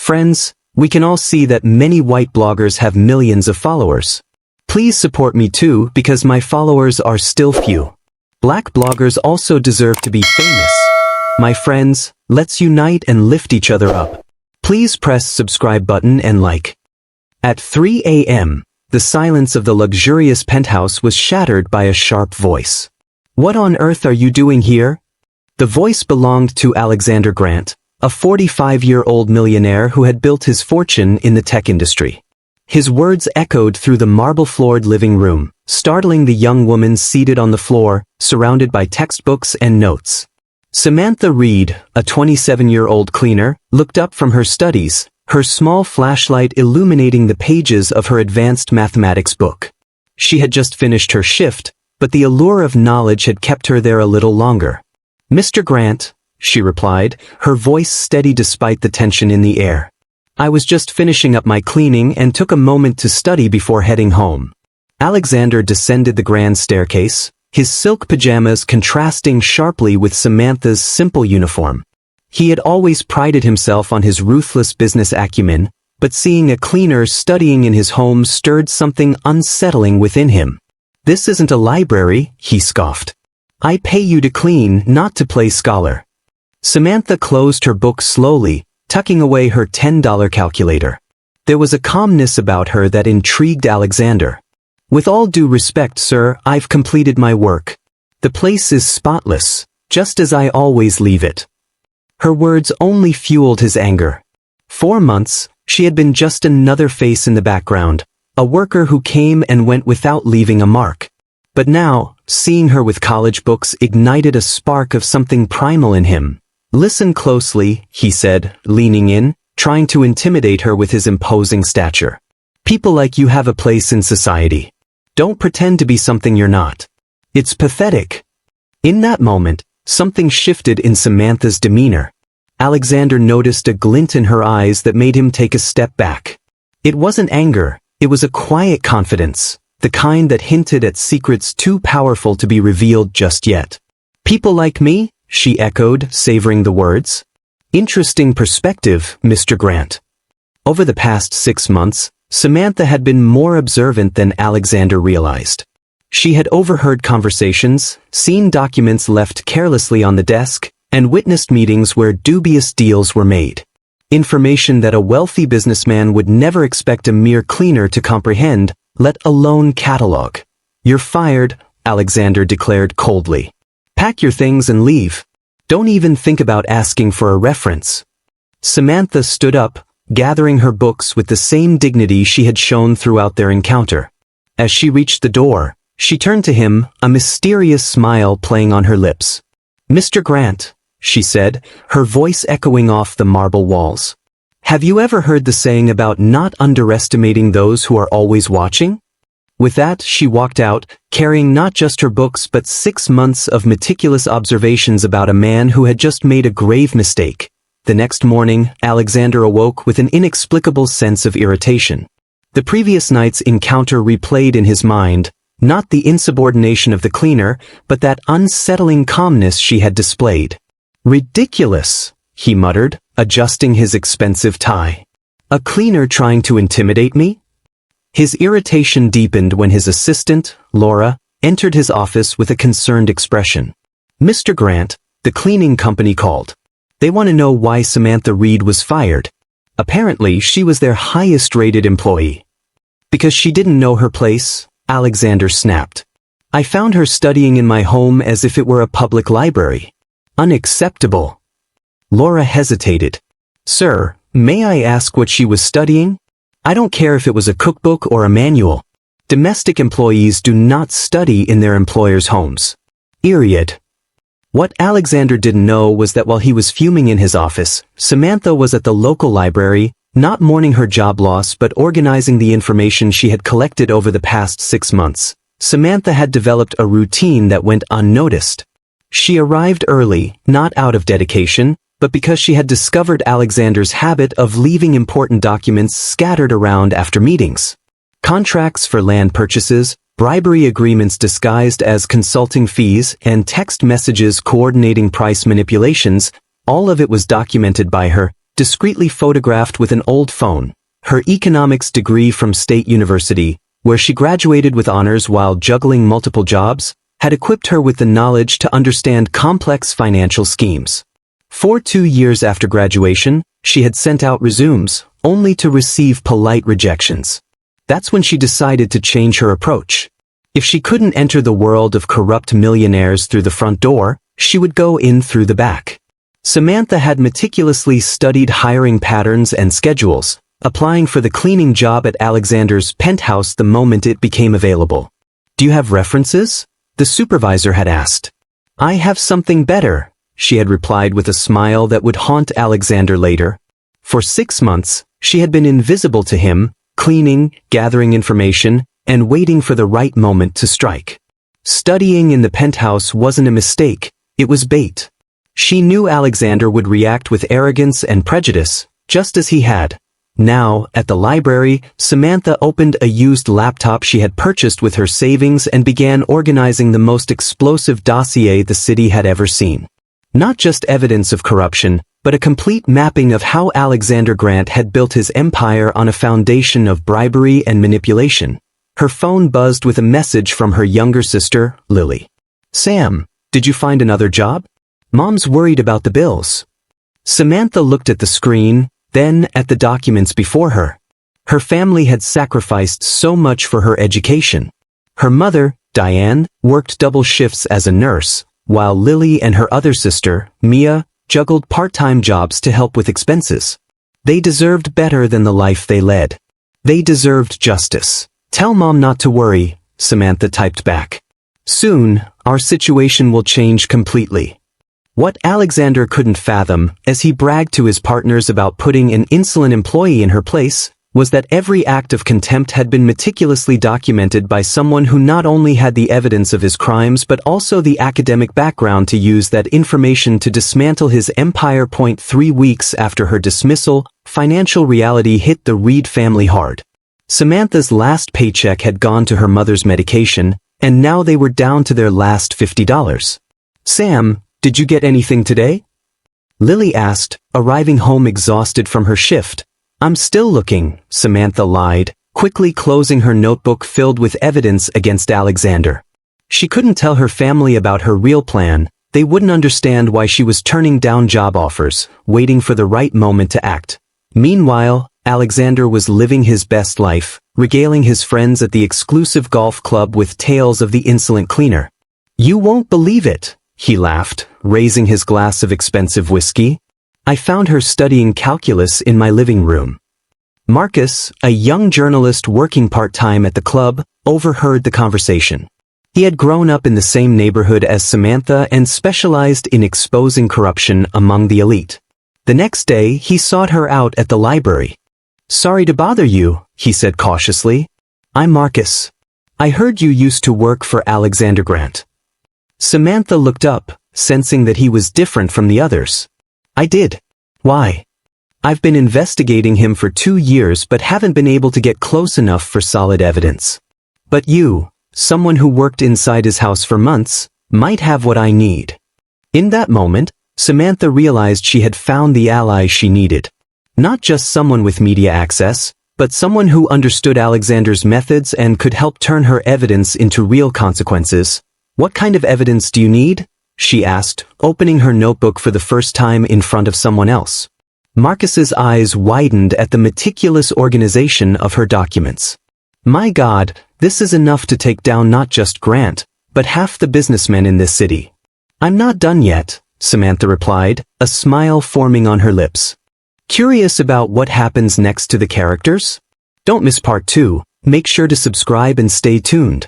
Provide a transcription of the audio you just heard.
Friends, we can all see that many white bloggers have millions of followers. Please support me too because my followers are still few. Black bloggers also deserve to be famous. My friends, let's unite and lift each other up. Please press subscribe button and like. At 3 a.m., the silence of the luxurious penthouse was shattered by a sharp voice. What on earth are you doing here? The voice belonged to Alexander Grant, a 45-year-old millionaire who had built his fortune in the tech industry. His words echoed through the marble-floored living room, startling the young woman seated on the floor, surrounded by textbooks and notes. Samantha Reed, a 27-year-old cleaner, looked up from her studies, her small flashlight illuminating the pages of her advanced mathematics book. She had just finished her shift, but the allure of knowledge had kept her there a little longer. "Mr. Grant," she replied, her voice steady despite the tension in the air. "I was just finishing up my cleaning and took a moment to study before heading home." Alexander descended the grand staircase, his silk pajamas contrasting sharply with Samantha's simple uniform. He had always prided himself on his ruthless business acumen, but seeing a cleaner studying in his home stirred something unsettling within him. "This isn't a library," he scoffed. "I pay you to clean, not to play scholar." Samantha closed her book slowly, tucking away her $10 calculator. There was a calmness about her that intrigued Alexander. "With all due respect, sir, I've completed my work. The place is spotless, just as I always leave it." Her words only fueled his anger. 4 months, she had been just another face in the background, a worker who came and went without leaving a mark. But now, seeing her with college books ignited a spark of something primal in him. "Listen closely," he said, leaning in, trying to intimidate her with his imposing stature. "People like you have a place in society. Don't pretend to be something you're not. It's pathetic." In that moment, something shifted in Samantha's demeanor. Alexander noticed a glint in her eyes that made him take a step back. It wasn't anger, it was a quiet confidence, the kind that hinted at secrets too powerful to be revealed just yet. "People like me?" she echoed, savoring the words. "Interesting perspective, Mr. Grant." Over the past 6 months, Samantha had been more observant than Alexander realized. She had overheard conversations, seen documents left carelessly on the desk, and witnessed meetings where dubious deals were made. Information that a wealthy businessman would never expect a mere cleaner to comprehend, let alone catalog. "You're fired," Alexander declared coldly. "Pack your things and leave. Don't even think about asking for a reference." Samantha stood up, gathering her books with the same dignity she had shown throughout their encounter. As she reached the door, she turned to him, a mysterious smile playing on her lips. "Mr. Grant," she said, her voice echoing off the marble walls. "Have you ever heard the saying about not underestimating those who are always watching?" With that, she walked out, carrying not just her books but 6 months of meticulous observations about a man who had just made a grave mistake. The next morning, Alexander awoke with an inexplicable sense of irritation. The previous night's encounter replayed in his mind, not the insubordination of the cleaner, but that unsettling calmness she had displayed. "Ridiculous," he muttered, adjusting his expensive tie. "A cleaner trying to intimidate me?" His irritation deepened when his assistant, Laura, entered his office with a concerned expression. "Mr. Grant, the cleaning company called. They want to know why Samantha Reed was fired. Apparently, she was their highest-rated employee." "Because she didn't know her place," Alexander snapped. "I found her studying in my home as if it were a public library. Unacceptable." Laura hesitated. "Sir, may I ask what she was studying? I don't care if it was a cookbook or a manual. Domestic employees do not study in their employers' homes. Period." What Alexander didn't know was that while he was fuming in his office, Samantha was at the local library, not mourning her job loss but organizing the information she had collected over the past 6 months. Samantha had developed a routine that went unnoticed. She arrived early, not out of dedication, but because she had discovered Alexander's habit of leaving important documents scattered around after meetings. Contracts for land purchases, bribery agreements disguised as consulting fees, and text messages coordinating price manipulations, all of it was documented by her, discreetly photographed with an old phone. Her economics degree from State University, where she graduated with honors while juggling multiple jobs, had equipped her with the knowledge to understand complex financial schemes. For 2 years after graduation, she had sent out resumes, only to receive polite rejections. That's when she decided to change her approach. If she couldn't enter the world of corrupt millionaires through the front door, she would go in through the back. Samantha had meticulously studied hiring patterns and schedules, applying for the cleaning job at Alexander's penthouse the moment it became available. "Do you have references?" the supervisor had asked. "I have something better," she had replied with a smile that would haunt Alexander later. For 6 months, she had been invisible to him, cleaning, gathering information, and waiting for the right moment to strike. Studying in the penthouse wasn't a mistake, it was bait. She knew Alexander would react with arrogance and prejudice, just as he had. Now, at the library, Samantha opened a used laptop she had purchased with her savings and began organizing the most explosive dossier the city had ever seen. Not just evidence of corruption, but a complete mapping of how Alexander Grant had built his empire on a foundation of bribery and manipulation. Her phone buzzed with a message from her younger sister, Lily. "Sam, did you find another job? Mom's worried about the bills." Samantha looked at the screen, then at the documents before her. Her family had sacrificed so much for her education. Her mother, Diane, worked double shifts as a nurse, while Lily and her other sister, Mia, juggled part-time jobs to help with expenses. They deserved better than the life they led. They deserved justice. "Tell Mom not to worry," Samantha typed back. "Soon, our situation will change completely." What Alexander couldn't fathom, as he bragged to his partners about putting an insolent employee in her place, was that every act of contempt had been meticulously documented by someone who not only had the evidence of his crimes but also the academic background to use that information to dismantle his empire. 3 weeks after her dismissal, financial reality hit the Reed family hard. Samantha's last paycheck had gone to her mother's medication, and now they were down to their last $50. "Sam, did you get anything today?" Lily asked, arriving home exhausted from her shift. "I'm still looking," Samantha lied, quickly closing her notebook filled with evidence against Alexander. She couldn't tell her family about her real plan. They wouldn't understand why she was turning down job offers, waiting for the right moment to act. Meanwhile, Alexander was living his best life, regaling his friends at the exclusive golf club with tales of the insolent cleaner. "You won't believe it," he laughed, raising his glass of expensive whiskey. "I found her studying calculus in my living room." Marcus, a young journalist working part-time at the club, overheard the conversation. He had grown up in the same neighborhood as Samantha and specialized in exposing corruption among the elite. The next day, he sought her out at the library. "Sorry to bother you," he said cautiously. "I'm Marcus. I heard you used to work for Alexander Grant." Samantha looked up, sensing that he was different from the others. "I did. Why?" "I've been investigating him for 2 years but haven't been able to get close enough for solid evidence. But you, someone who worked inside his house for months, might have what I need." In that moment, Samantha realized she had found the ally she needed. Not just someone with media access, but someone who understood Alexander's methods and could help turn her evidence into real consequences. "What kind of evidence do you need?" she asked, opening her notebook for the first time in front of someone else. Marcus's eyes widened at the meticulous organization of her documents. "My God, this is enough to take down not just Grant, but half the businessmen in this city." "I'm not done yet," Samantha replied, a smile forming on her lips. Curious about what happens next to the characters? Don't miss part 2. Make sure to subscribe and stay tuned.